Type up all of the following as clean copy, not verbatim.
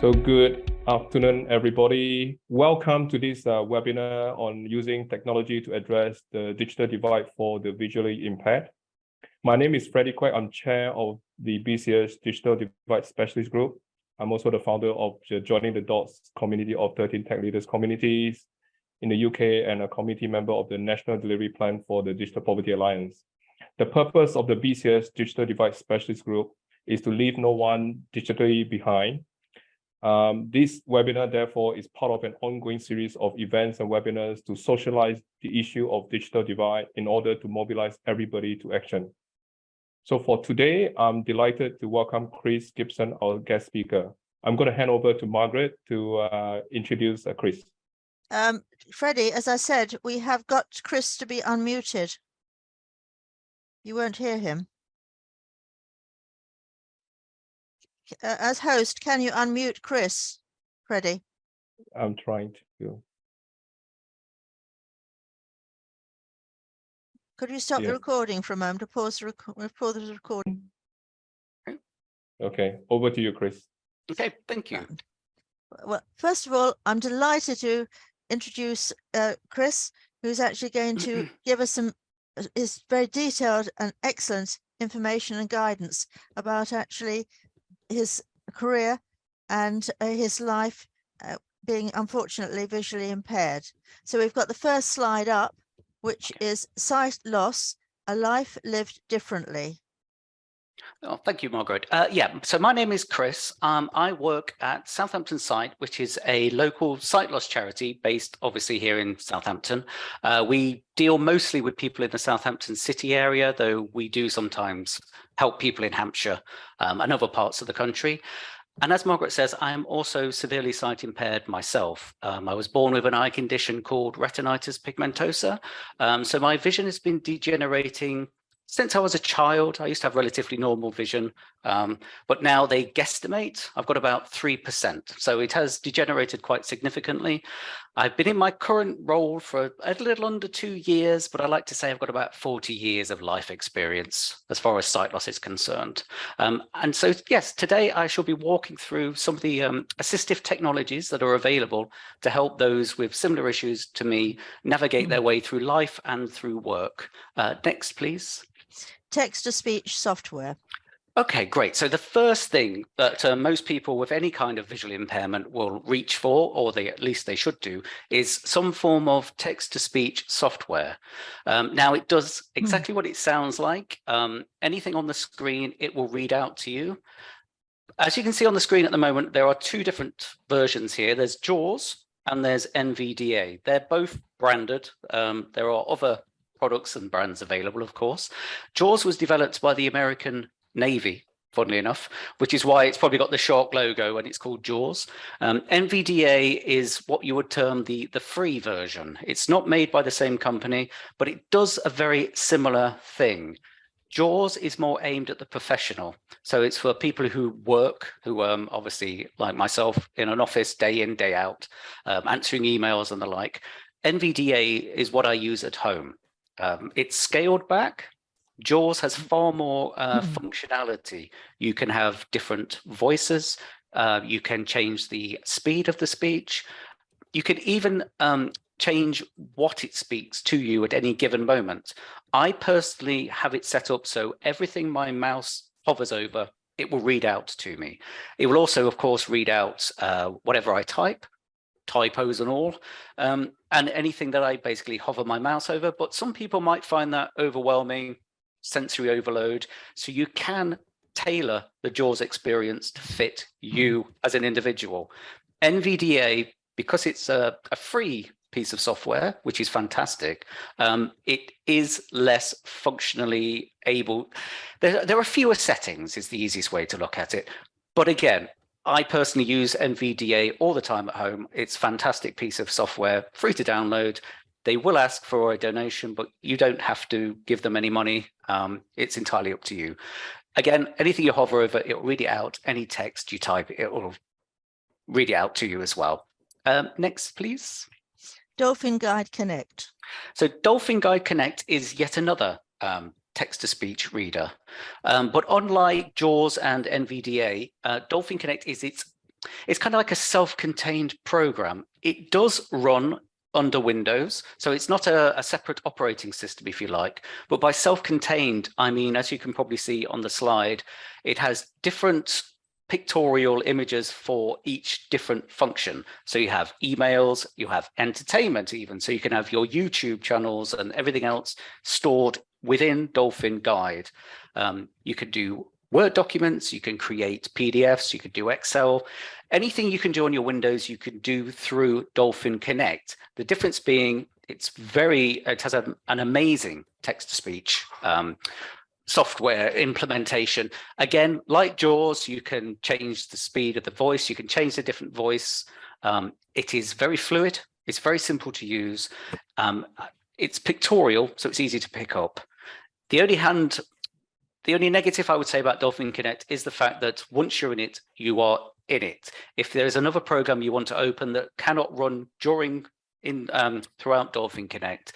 So good afternoon, everybody. Welcome to this webinar on using technology to address the digital divide for the visually impaired. My name is Freddie Quek. I'm chair of the BCS Digital Divide Specialist Group. I'm also the founder of the Joining the Dots community of 13 tech leaders communities in the UK and a committee member of the National Delivery Plan for the Digital Poverty Alliance. The purpose of the BCS Digital Divide Specialist Group is to leave no one digitally behind. This webinar, therefore, is part of an ongoing series of events and webinars to socialize the issue of digital divide in order to mobilize everybody to action. So for today, I'm delighted to welcome Kris Gibson, our guest speaker. I'm going to hand over to Margaret to introduce Kris. Freddie, as I said, we have got Kris to be unmuted. You won't hear him. As host, can you unmute Kris, Freddie? I'm trying to. Could you stop the recording for a moment to pause the recording? Okay, over to you, Kris. Okay, thank you. Well, first of all, I'm delighted to introduce Kris, who's actually going to give us his very detailed and excellent information and guidance about actually his career and his life being unfortunately visually impaired. So we've got the first slide up, which is sight loss, a life lived differently. Oh, thank you, Margaret. So my name is Kris. I work at Southampton Sight, which is a local sight loss charity based obviously here in Southampton. We deal mostly with people in the Southampton city area, though we do sometimes help people in Hampshire and other parts of the country. And as Margaret says, I'm also severely sight impaired myself. I was born with an eye condition called retinitis pigmentosa. So my vision has been degenerating since I was a child. I used to have relatively normal vision, but now they guesstimate I've got about 3%. So it has degenerated quite significantly. I've been in my current role for a little under 2 years, but I like to say I've got about 40 years of life experience as far as sight loss is concerned. And so, yes, today I shall be walking through some of the assistive technologies that are available to help those with similar issues to me navigate their way through life and through work. Next, please. Text-to-speech software. Okay, great. So the first thing that most people with any kind of visual impairment will reach for, or at least they should do, is some form of text-to-speech software. Now, it does exactly what it sounds like. Anything on the screen, it will read out to you. As you can see on the screen at the moment, there are two different versions here. There's JAWS and there's NVDA. They're both branded. There are other products and brands available, of course. JAWS was developed by the American Navy, funnily enough, which is why it's probably got the shark logo and it's called JAWS. NVDA is what you would term the free version. It's not made by the same company, but it does a very similar thing. JAWS is more aimed at the professional. So it's for people who work, who obviously, like myself, in an office day in, day out, answering emails and the like. NVDA is what I use at home. It's scaled back. JAWS has far more functionality. You can have different voices. You can change the speed of the speech. You can even change what it speaks to you at any given moment. I personally have it set up so everything my mouse hovers over, it will read out to me. It will also, of course, read out whatever I type, typos and all, and anything that I basically hover my mouse over. But some people might find that overwhelming, sensory overload. So you can tailor the JAWS experience to fit you as an individual. NVDA, because it's a free piece of software, which is fantastic, it is less functionally able. There are fewer settings is the easiest way to look at it. But again, I personally use NVDA all the time at home. It's a fantastic piece of software, free to download. They will ask for a donation, but you don't have to give them any money. It's entirely up to you. Again, anything you hover over, it will read it out. Any text you type, it will read it out to you as well. Next, please. Dolphin Guide Connect. So Dolphin Guide Connect is yet another text-to-speech reader. But unlike JAWS and NVDA, Dolphin Connect is its it's kind of like a self-contained program. It does run under Windows, so it's not a separate operating system, if you like. But by self-contained, I mean, as you can probably see on the slide, it has different pictorial images for each different function. So you have emails, you have entertainment even, so you can have your YouTube channels and everything else stored within Dolphin Guide. You could do Word documents, you can create PDFs, you could do Excel. Anything you can do on your Windows, you can do through Dolphin Connect. The difference being it has an amazing text-to-speech software implementation. Again, like JAWS, you can change the speed of the voice, you can change the different voice. It is very fluid, it's very simple to use. It's pictorial, so it's easy to pick up. The only negative I would say about Dolphin Connect is the fact that once you're in it, you are in it. If there's another program you want to open that cannot run throughout Dolphin Connect,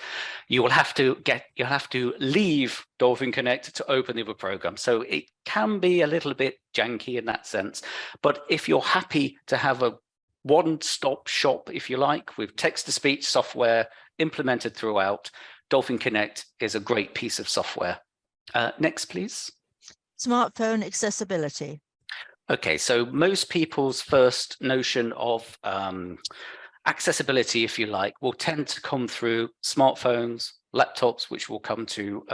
you'll have to leave Dolphin Connect to open the other program. So it can be a little bit janky in that sense. But if you're happy to have a one-stop shop, if you like, with text-to-speech software implemented throughout, Dolphin Connect is a great piece of software. Next, please. Smartphone accessibility. Okay, so most people's first notion of accessibility, if you like, will tend to come through smartphones, laptops, which will come to,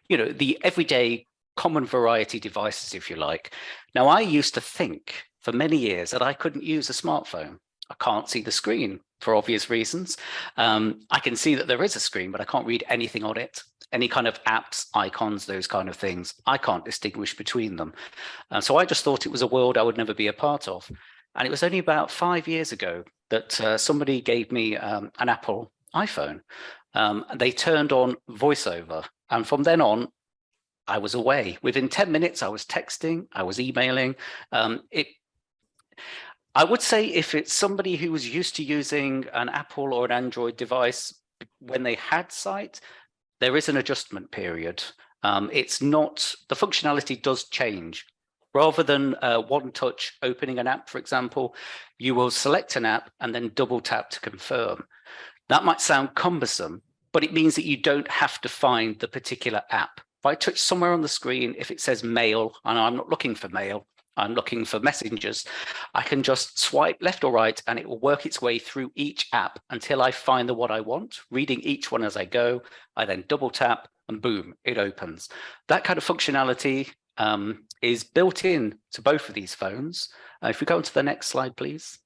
the everyday common variety devices, if you like. Now, I used to think for many years that I couldn't use a smartphone. I can't see the screen for obvious reasons. I can see that there is a screen, but I can't read anything on it. Any kind of apps, icons, those kind of things, I can't distinguish between them. So I just thought it was a world I would never be a part of. And it was only about 5 years ago that somebody gave me an Apple iPhone. They turned on VoiceOver. And from then on, I was away. Within 10 minutes, I was texting, I was emailing. I would say if it's somebody who was used to using an Apple or an Android device when they had Sight, there is an adjustment period. It's not, the functionality does change. Rather than one touch opening an app, for example, you will select an app and then double tap to confirm. That might sound cumbersome, but it means that you don't have to find the particular app. If I touch somewhere on the screen, if it says mail, and I'm not looking for mail, I'm looking for messengers, I can just swipe left or right and it will work its way through each app until I find the one I want, reading each one as I go. I then double tap and boom, it opens. That kind of functionality is built in to both of these phones. If we go on to the next slide, please.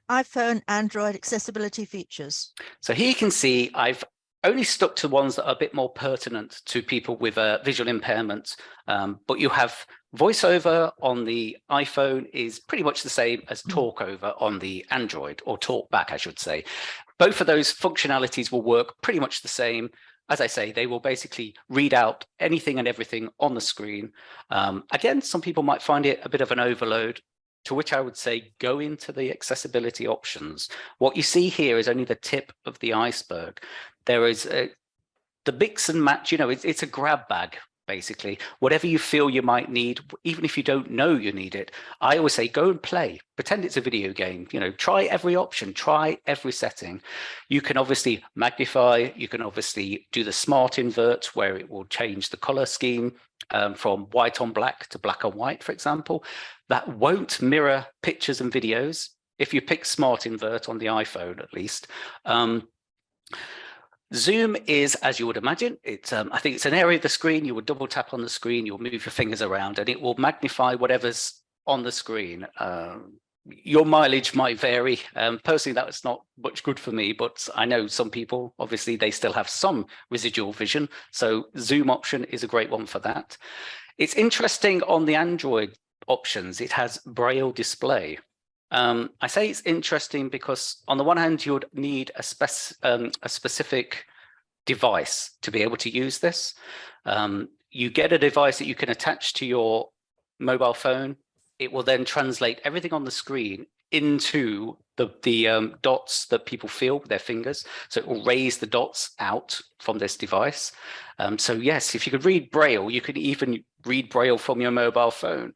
iPhone, Android accessibility features. So here you can see I've only stuck to ones that are a bit more pertinent to people with visual impairment, but you have VoiceOver on the iPhone is pretty much the same as TalkOver on the Android, or TalkBack, I should say. Both of those functionalities will work pretty much the same. As I say, they will basically read out anything and everything on the screen. Again, some people might find it a bit of an overload, to which I would say go into the accessibility options. What you see here is only the tip of the iceberg. There is the mix and match, it's a grab bag, basically. Whatever you feel you might need, even if you don't know you need it, I always say go and play. Pretend it's a video game. Try every option, try every setting. You can obviously magnify, you can obviously do the smart invert where it will change the color scheme from white on black to black on white, for example. That won't mirror pictures and videos if you pick smart invert on the iPhone, at least. Zoom is, as you would imagine, I think it's an area of the screen. You would double tap on the screen, you'll move your fingers around and it will magnify whatever's on the screen. Your mileage might vary. Personally, that's not much good for me, but I know some people, obviously, they still have some residual vision. So Zoom option is a great one for that. It's interesting on the Android options, it has Braille display. I say it's interesting because on the one hand, you would need a specific device to be able to use this. You get a device that you can attach to your mobile phone. It will then translate everything on the screen into the dots that people feel with their fingers. So it will raise the dots out from this device. So yes, if you could read Braille, you could even read Braille from your mobile phone.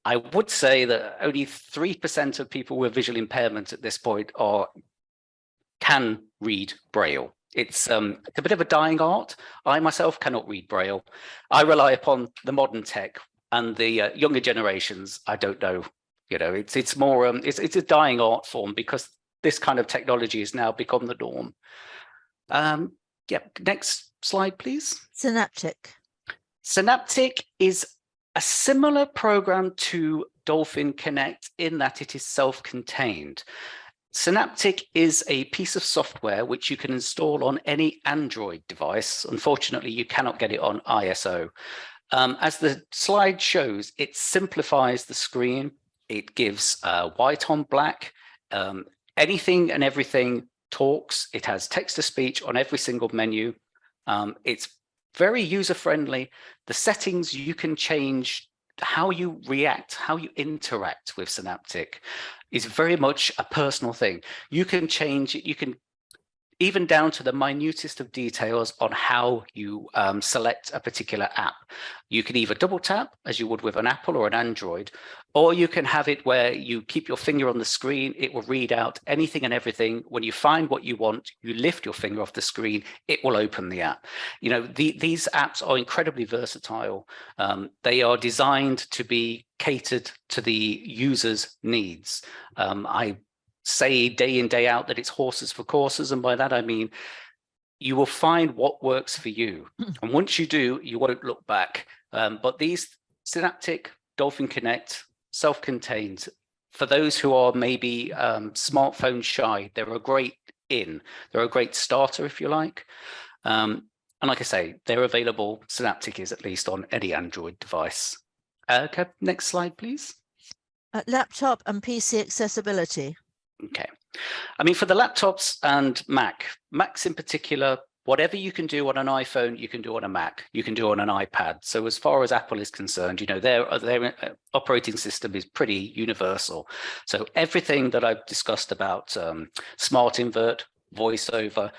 I would say that only 3% of people with visual impairment at this point can read Braille. It's a bit of a dying art. I myself cannot read Braille. I rely upon the modern tech, and the younger generations, I don't know. You know, it's more it's a dying art form because this kind of technology has now become the norm. Yeah, next slide, please. Synaptic. Synaptic is a similar program to Dolphin Connect in that it is self-contained. Synaptic is a piece of software which you can install on any Android device. Unfortunately, you cannot get it on ISO. As the slide shows, it simplifies the screen. It gives white on black. Anything and everything talks. It has text-to-speech on every single menu. It's very user-friendly. The settings, you can change how you react, how you interact with Synaptic is very much a personal thing. You can change it, you can even down to the minutest of details on how you select a particular app. You can either double tap as you would with an Apple or an Android, or you can have it where you keep your finger on the screen, it will read out anything and everything. When you find what you want, you lift your finger off the screen, it will open the app. You know, these apps are incredibly versatile. They are designed to be catered to the user's needs. I say day in, day out that it's horses for courses. And by that, I mean, you will find what works for you. And once you do, you won't look back. But these Synaptic, Dolphin Connect, self-contained, for those who are maybe smartphone shy, they're a great they're a great starter, if you like. And like I say, they're available. Synaptic is at least on any Android device. Okay, next slide, please. Laptop and PC accessibility. Okay. I mean, for the laptops and Macs in particular, whatever you can do on an iPhone, you can do on a Mac, you can do on an iPad. So as far as Apple is concerned, you know, their operating system is pretty universal. So everything that I've discussed about Smart Invert, VoiceOver,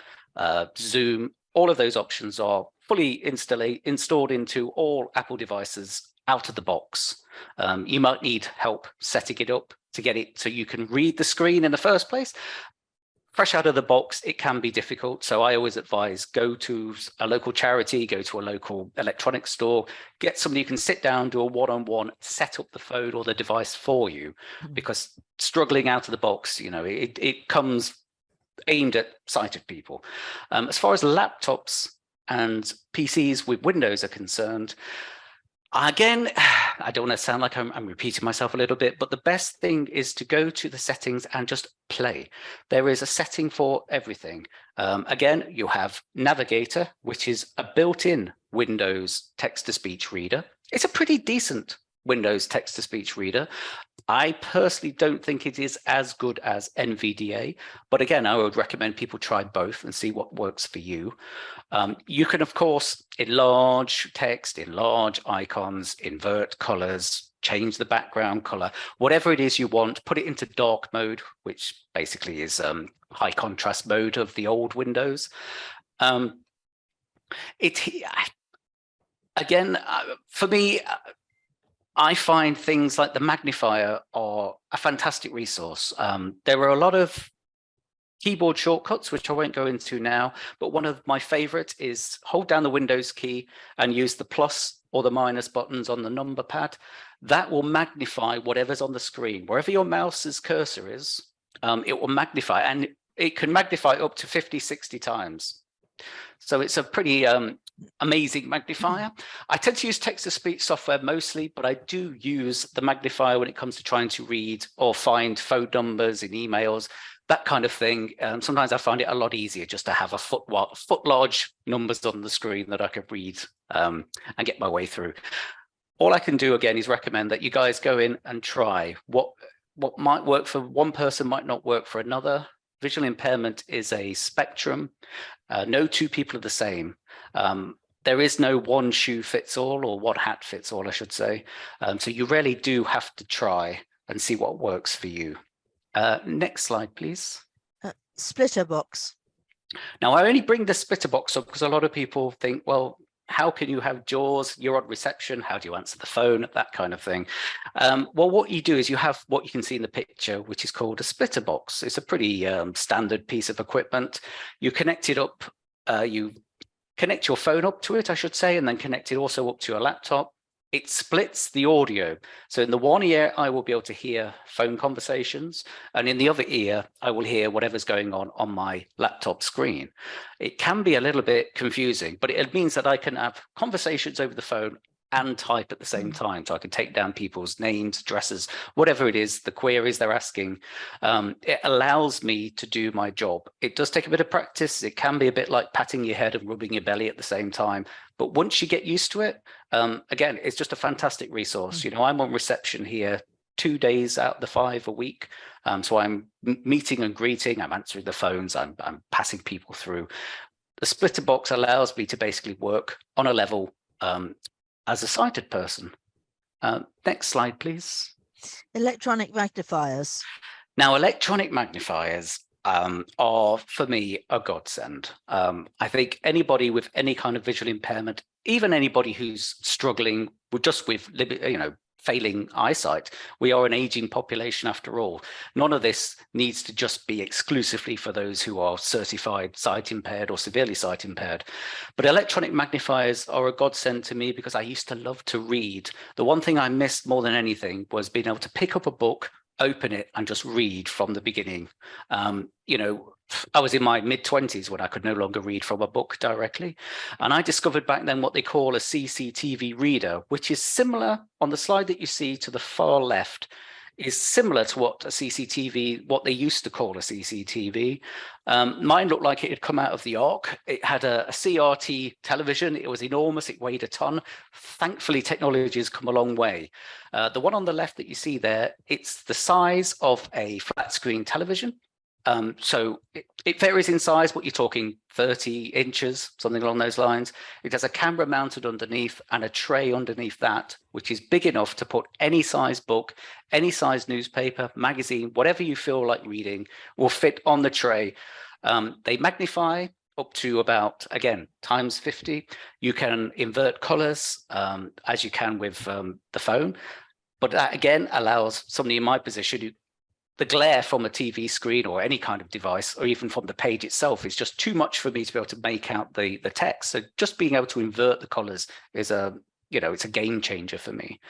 Zoom, all of those options are fully installed into all Apple devices out of the box. You might need help setting it up to get it so you can read the screen in the first place. Fresh out of the box, it can be difficult. So I always advise go to a local charity, go to a local electronics store, get somebody who can sit down, do a one-on-one, set up the phone or the device for you, because struggling out of the box, you know, it comes aimed at sighted people. As far as laptops and PCs with Windows are concerned, again, I don't want to sound like I'm repeating myself a little bit, but the best thing is to go to the settings and just play. There is a setting for everything. Again, you have Navigator, which is a built-in Windows text-to-speech reader. It's a pretty decent Windows text-to-speech reader. I personally don't think it is as good as NVDA, but again, I would recommend people try both and see what works for you. You can, of course, enlarge text, enlarge icons, invert colors, change the background color, whatever it is you want, put it into dark mode, which basically is high contrast mode of the old Windows. Again, for me, I find things like the magnifier are a fantastic resource. There are a lot of keyboard shortcuts, which I won't go into now, but one of my favorite is hold down the Windows key and use the plus or the minus buttons on the number pad. That will magnify whatever's on the screen. Wherever your mouse's cursor is, it will magnify, and it can magnify up to 50, 60 times. So it's a pretty amazing magnifier. I tend to use text-to-speech software mostly, but I do use the magnifier when it comes to trying to read or find phone numbers in emails, that kind of thing. Sometimes I find it a lot easier just to have a foot large numbers on the screen that I can read and get my way through. All I can do again is recommend that you guys go in and try. What might work for one person might not work for another. Visual impairment is a spectrum. No two people are the same. There is no one shoe fits all, or one hat fits all, I should say. So you really do have to try and see what works for you. Next slide, please. Splitter box. Now, I only bring the splitter box up because a lot of people think, well, how can you have JAWS? You're on reception. How do you answer the phone? That kind of thing. Well, what you do is you have what you can see in the picture, which is called a splitter box. It's a pretty standard piece of equipment. You connect it up. You connect your phone up to it, I should say, and then connect it also up to your laptop. It splits the audio. So in the one ear, I will be able to hear phone conversations, and in the other ear, I will hear whatever's going on my laptop screen. It can be a little bit confusing, but it means that I can have conversations over the phone and type at the same time. So I can take down people's names, addresses, whatever it is, the queries they're asking. It allows me to do my job. It does take a bit of practice. It can be a bit like patting your head and rubbing your belly at the same time. But once you get used to it, again, it's just a fantastic resource. You know, I'm on reception here 2 days out of the 5 a week. So I'm meeting and greeting, I'm answering the phones, I'm passing people through. The splitter box allows me to basically work on a level as a sighted person. Next slide, please. Electronic magnifiers. Now, electronic magnifiers are, for me, a godsend. I think anybody with any kind of visual impairment, even anybody who's struggling with failing eyesight, we are an aging population after all. None of this needs to just be exclusively for those who are certified sight impaired or severely sight impaired. But electronic magnifiers are a godsend to me because I used to love to read. The one thing I missed more than anything was being able to pick up a book, open it, and just read from the beginning. You know, I was in my mid-20s when I could no longer read from a book directly. And I discovered back then what they call a CCTV reader, which is similar on the slide that you see to the far left, is similar to what a CCTV, what they used to call a CCTV. Mine looked like it had come out of the Ark. It had a CRT television. It was enormous. It weighed a ton. Thankfully, technology has come a long way. The one on the left that you see there, it's the size of a flat screen television. So it varies in size, but you're talking 30 inches, something along those lines. It has a camera mounted underneath and a tray underneath that, which is big enough to put any size book, any size newspaper, magazine, whatever you feel like reading will fit on the tray. They magnify up to about, again, times 50. You can invert colors as you can with the phone. But that, again, allows somebody in my position the glare from a TV screen or any kind of device, or even from the page itself, is just too much for me to be able to make out the text. So just being able to invert the colors is it's a game changer for me.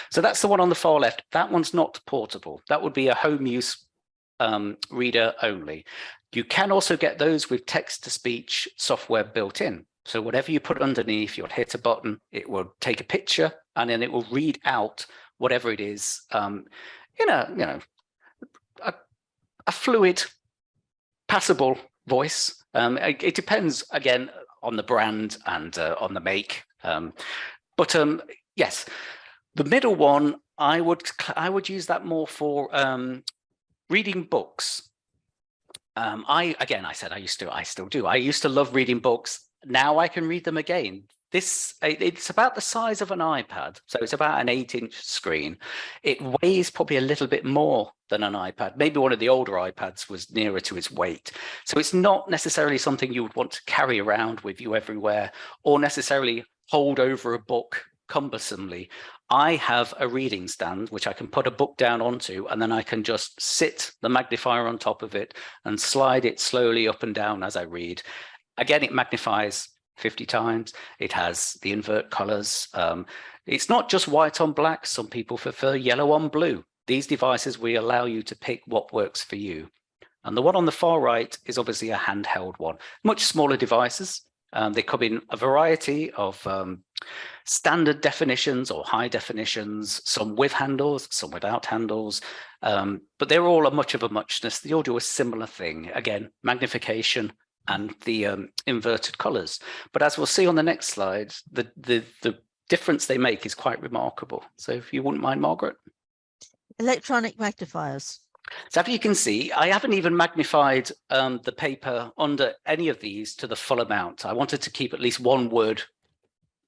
So that's the one on the far left. That one's not portable. That would be a home use reader only. You can also get those with text-to-speech software built in. So whatever you put underneath, you'll hit a button, it will take a picture, and then it will read out whatever it is a fluid, passable voice. It depends, again, on the brand and on the make. But yes, the middle one, I would use that more for reading books. I still do. I used to love reading books. Now I can read them again. It's about the size of an iPad, so it's about an 8-inch screen. It weighs probably a little bit more than an iPad. Maybe one of the older iPads was nearer to its weight. So it's not necessarily something you would want to carry around with you everywhere, or necessarily hold over a book cumbersomely. I have a reading stand which I can put a book down onto, and then I can just sit the magnifier on top of it and slide it slowly up and down as I read. Again, it magnifies 50 times. It has the invert colors. It's not just white on black. Some people prefer yellow on blue. These devices will allow you to pick what works for you. And the one on the far right is obviously a handheld one. Much smaller devices. They come in a variety of standard definitions or high definitions, some with handles, some without handles. But they're all much of a muchness. They all do a similar thing. Again, magnification and the inverted colors. But as we'll see on the next slide, the difference they make is quite remarkable. So if you wouldn't mind, Margaret. Electronic magnifiers. So if you can see, I haven't even magnified the paper under any of these to the full amount. I wanted to keep at least one word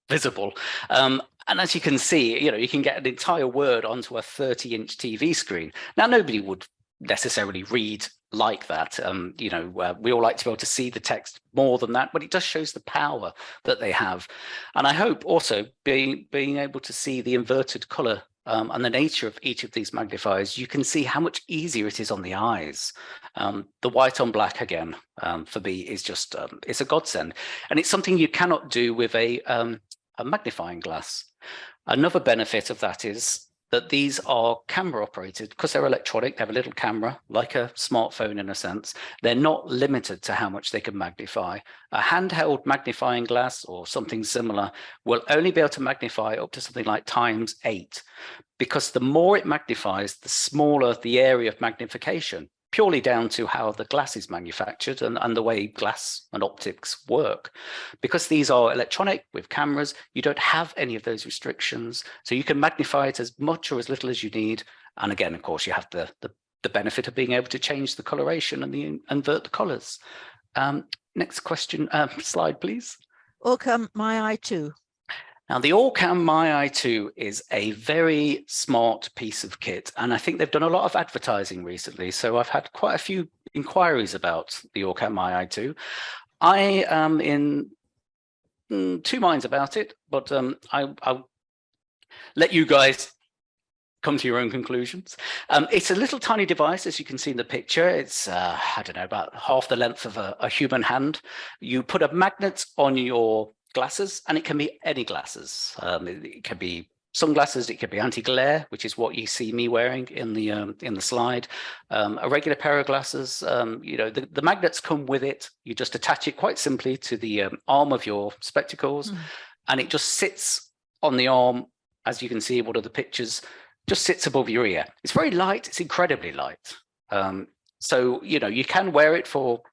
visible. And as you can see, you can get an entire word onto a 30-inch TV screen. Now, nobody would necessarily read like that. You know, we all like to be able to see the text more than that, but it just shows the power that they have. And I hope also being able to see the inverted color and the nature of each of these magnifiers, you can see how much easier it is on the eyes. The white on black again, for me, is just, it's a godsend. And it's something you cannot do with a magnifying glass. Another benefit of that is that these are camera operated because they're electronic. They have a little camera, like a smartphone in a sense. They're not limited to how much they can magnify. A handheld magnifying glass or something similar will only be able to magnify up to something like ×8, because the more it magnifies, the smaller the area of magnification, purely down to how the glass is manufactured and the way glass and optics work. Because these are electronic with cameras, you don't have any of those restrictions. So you can magnify it as much or as little as you need. And again, of course, you have the benefit of being able to change the coloration and invert the colors. Next question, slide, please. Orcam My i2. Now, the Orcam My i2 is a very smart piece of kit, and I think they've done a lot of advertising recently. So I've had quite a few inquiries about the Orcam My i2. I am in two minds about it, but I'll let you guys come to your own conclusions. It's a little tiny device, as you can see in the picture. It's, I don't know, about half the length of a human hand. You put a magnet on your glasses, and it can be any glasses. It can be sunglasses, it could be anti-glare, which is what you see me wearing in the slide. A regular pair of glasses. You know, the magnets come with it. You just attach it quite simply to the arm of your spectacles, and it just sits on the arm, as you can see in one of the pictures, just sits above your ear. It's very light. It's incredibly light. So, you know, you can wear it for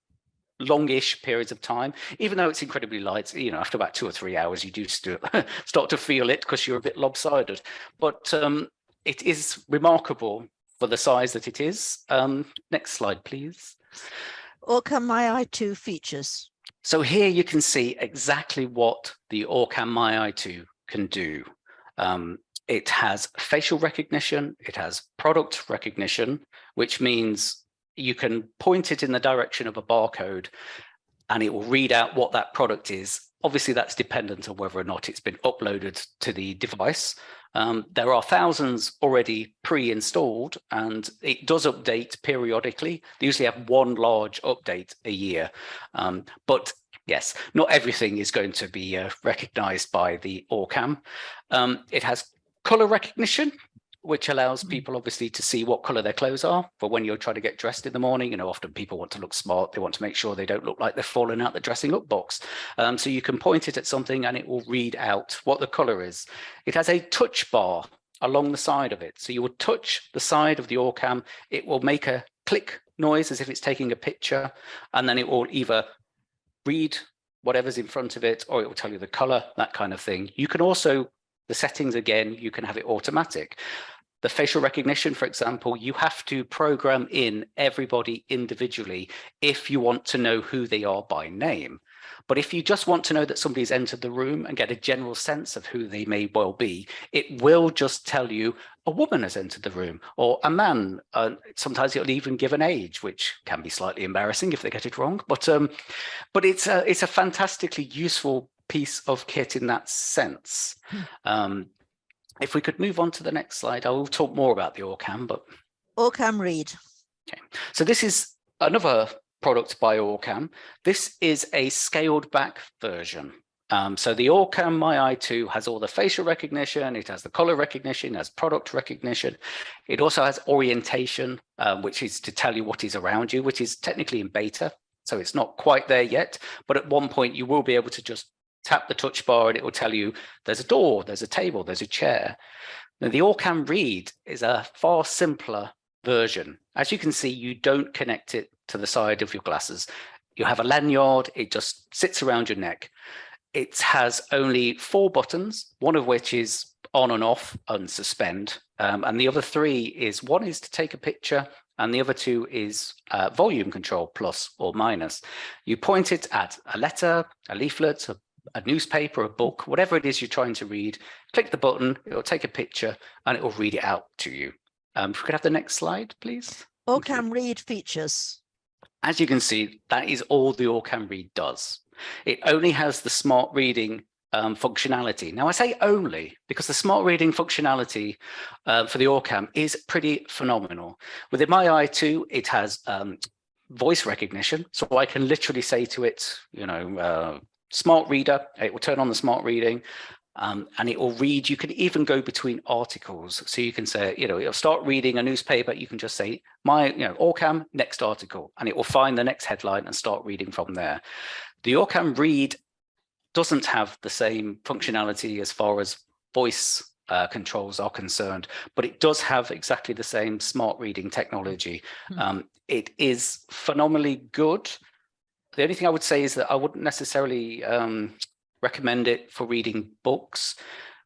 longish periods of time, even though it's incredibly light. You know, after about 2 or 3 hours, you do start to feel it because you're a bit lopsided. But it is remarkable for the size that it is. Next slide, please. Orcam My i2 features. So here you can see exactly what the Orcam My i2 can do. It has facial recognition. It has product recognition, which means you can point it in the direction of a barcode and it will read out what that product is. Obviously, that's dependent on whether or not it's been uploaded to the device. There are thousands already pre-installed, and it does update periodically. They usually have one large update a year. But yes, not everything is going to be recognized by the Orcam. It has color recognition, which allows people obviously to see what color their clothes are for when you're trying to get dressed in the morning. You know, often people want to look smart. They want to make sure they don't look like they're falling out the dressing up box. So you can point it at something and it will read out what the color is. It has a touch bar along the side of it. So you will touch the side of the Orcam. It will make a click noise as if it's taking a picture, and then it will either read whatever's in front of it, or it will tell you the color, that kind of thing. You can also, the settings again, you can have it automatic. The facial recognition, for example, you have to program in everybody individually if you want to know who they are by name. But if you just want to know that somebody's entered the room and get a general sense of who they may well be, it will just tell you a woman has entered the room, or a man. Sometimes it'll even give an age, which can be slightly embarrassing if they get it wrong. But it's a fantastically useful piece of kit in that sense. If we could move on to the next slide, I will talk more about the Orcam. But Orcam Read. Okay, so this is another product by Orcam. This is a scaled back version. So the Orcam My i2 has all the facial recognition, it has the color recognition, it has product recognition. It also has orientation, which is to tell you what is around you, which is technically in beta. So it's not quite there yet, but at one point you will be able to just tap the touch bar and it will tell you there's a door, there's a table, there's a chair. Now, the Orcam Read is a far simpler version. As you can see, you don't connect it to the side of your glasses. You have a lanyard, it just sits around your neck. It has only 4 buttons, one of which is on and off and suspend. And the other 3 is, one is to take a picture, and the other 2 is volume control, plus or minus. You point it at a letter, a leaflet, a newspaper, a book, whatever it is you're trying to read, click the button, it'll take a picture and it will read it out to you. If we could have the next slide, please. Orcam Read features? As you can see, that is all the Orcam Read does. It only has the smart reading functionality. Now, I say only because the smart reading functionality for the Orcam is pretty phenomenal. Within my i2, it has voice recognition. So I can literally say to it, you know, smart reader, it will turn on the smart reading. And it will read. You can even go between articles. So you can say, you know, it'll start reading a newspaper. You can just say, Orcam, next article, and it will find the next headline and start reading from there. The Orcam Read doesn't have the same functionality as far as voice controls are concerned, but it does have exactly the same smart reading technology. It is phenomenally good. The only thing I would say is that I wouldn't necessarily recommend it for reading books,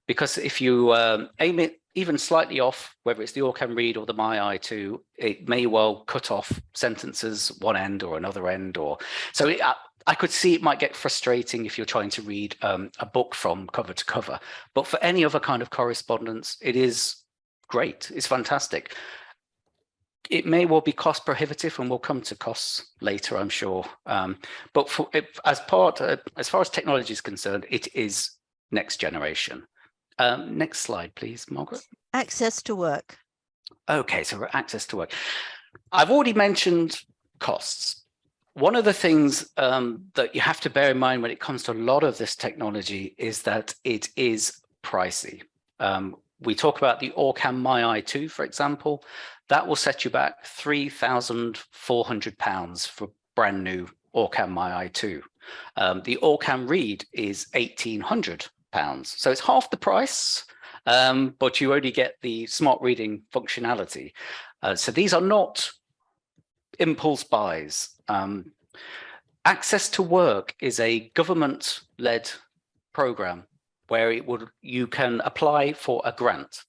because if you aim it even slightly off, whether it's the Orcam Read or the My i2, it may well cut off sentences one end or another end, or so I could see it might get frustrating if you're trying to read a book from cover to cover. But for any other kind of correspondence, it is great. It's fantastic. It may well be cost prohibitive, and we'll come to costs later, I'm sure. But as far as technology is concerned, it is next generation. Next slide, please, Margaret. Access to work. Okay, so access to work. I've already mentioned costs. One of the things that you have to bear in mind when it comes to a lot of this technology is that it is pricey. We talk about the Orcam My i2, for example. That will set you back £3,400 for brand new Orcam My i2. The Orcam Read is £1,800. So it's half the price, but you only get the smart reading functionality. So these are not impulse buys. Access to Work is a government-led program where you can apply for a grant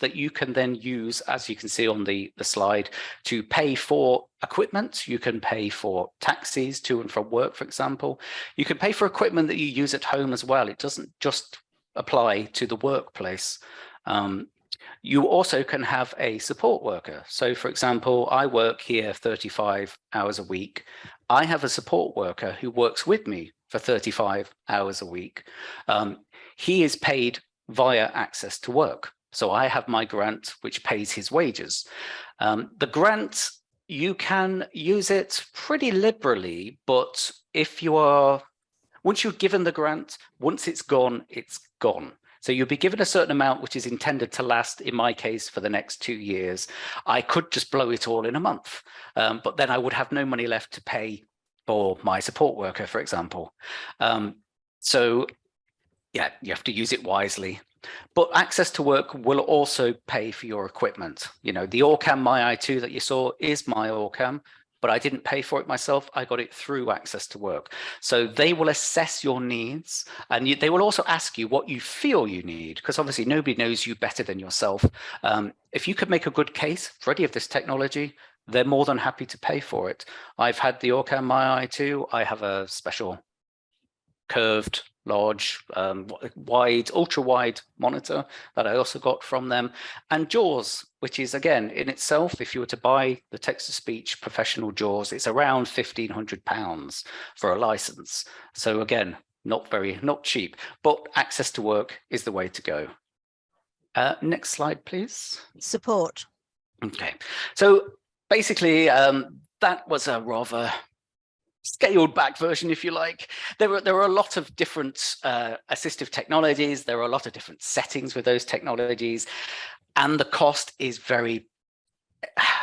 that you can then use, as you can see on the slide, to pay for equipment. You can pay for taxis to and from work, for example. You can pay for equipment that you use at home as well. It doesn't just apply to the workplace. You also can have a support worker. So, for example, I work here 35 hours a week. I have a support worker who works with me for 35 hours a week. He is paid via Access to Work. So I have my grant, which pays his wages. The grant, you can use it pretty liberally, but once you're given the grant, once it's gone, it's gone. So you'll be given a certain amount, which is intended to last, in my case, for the next 2 years. I could just blow it all in a month, but then I would have no money left to pay for my support worker, for example. So yeah, you have to use it wisely. But Access to Work will also pay for your equipment. You know, the Orcam My i2 that you saw is my Orcam, but I didn't pay for it myself. I got it through Access to Work. So they will assess your needs, and they will also ask you what you feel you need, because obviously nobody knows you better than yourself. If you could make a good case for any of this technology, they're more than happy to pay for it. I've had the Orcam My i2. I have a special curved, large, wide, ultra wide monitor that I also got from them, and JAWS, which is, again, in itself, if you were to buy the text-to-speech professional JAWS, it's around £1,500 for a license. So again, not cheap, but Access to Work is the way to go. Next slide, please. Support. Okay, so basically, that was a rather scaled back version, if you like. There are a lot of different assistive technologies. There are a lot of different settings with those technologies, and the cost is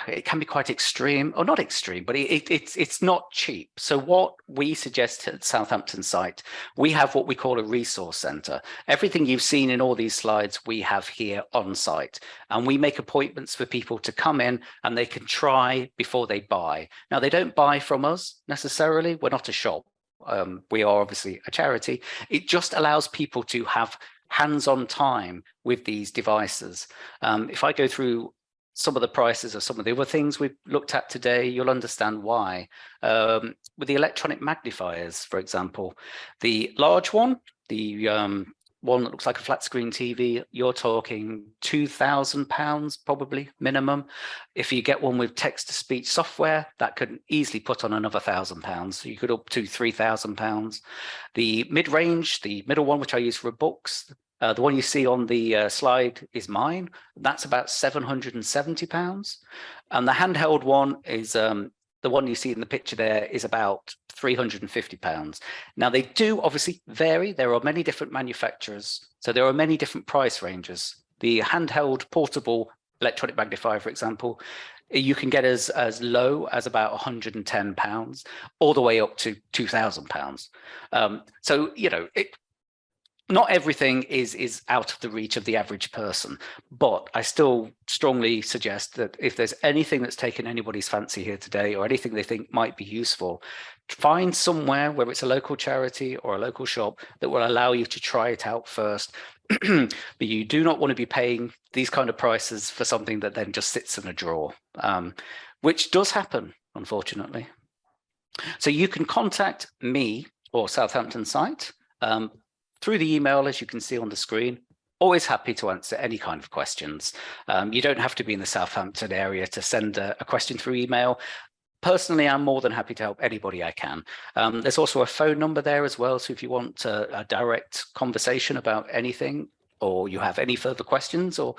it can be quite extreme, or not extreme, but it's not cheap. So what we suggest at Southampton Sight, we have what we call a resource centre. Everything you've seen in all these slides, we have here on site, and we make appointments for people to come in and they can try before they buy. Now, they don't buy from us necessarily. We're not a shop. We are obviously a charity. It just allows people to have hands-on time with these devices. If I go through some of the prices of some of the other things we've looked at today, you'll understand why. With the electronic magnifiers, for example, the large one, the one that looks like a flat screen TV, you're talking £2,000 probably minimum. If you get one with text to speech software, that could easily put on another £1,000. So you could up to £3,000. The mid-range, the middle one, which I use for books, the one you see on the slide is mine. That's about £770. And the handheld one is the one you see in the picture there is about £350. Now, they do obviously vary. There are many different manufacturers, so there are many different price ranges. The handheld portable electronic magnifier, for example, you can get as low as about £110 all the way up to £2,000. So, you know, not everything is out of the reach of the average person, but I still strongly suggest that if there's anything that's taken anybody's fancy here today, or anything they think might be useful, find somewhere, whether it's a local charity or a local shop, that will allow you to try it out first. But you do not want to be paying these kind of prices for something that then just sits in a drawer, which does happen, unfortunately. So you can contact me or Southampton Sight through the email, as you can see on the screen. Always happy to answer any kind of questions. You don't have to be in the Southampton area to send a question through email. Personally, I'm more than happy to help anybody I can. There's also a phone number there as well. So if you want a direct conversation about anything, or you have any further questions, or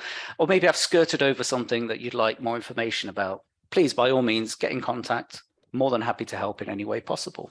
maybe I've skirted over something that you'd like more information about, please, by all means, get in contact. More than happy to help in any way possible.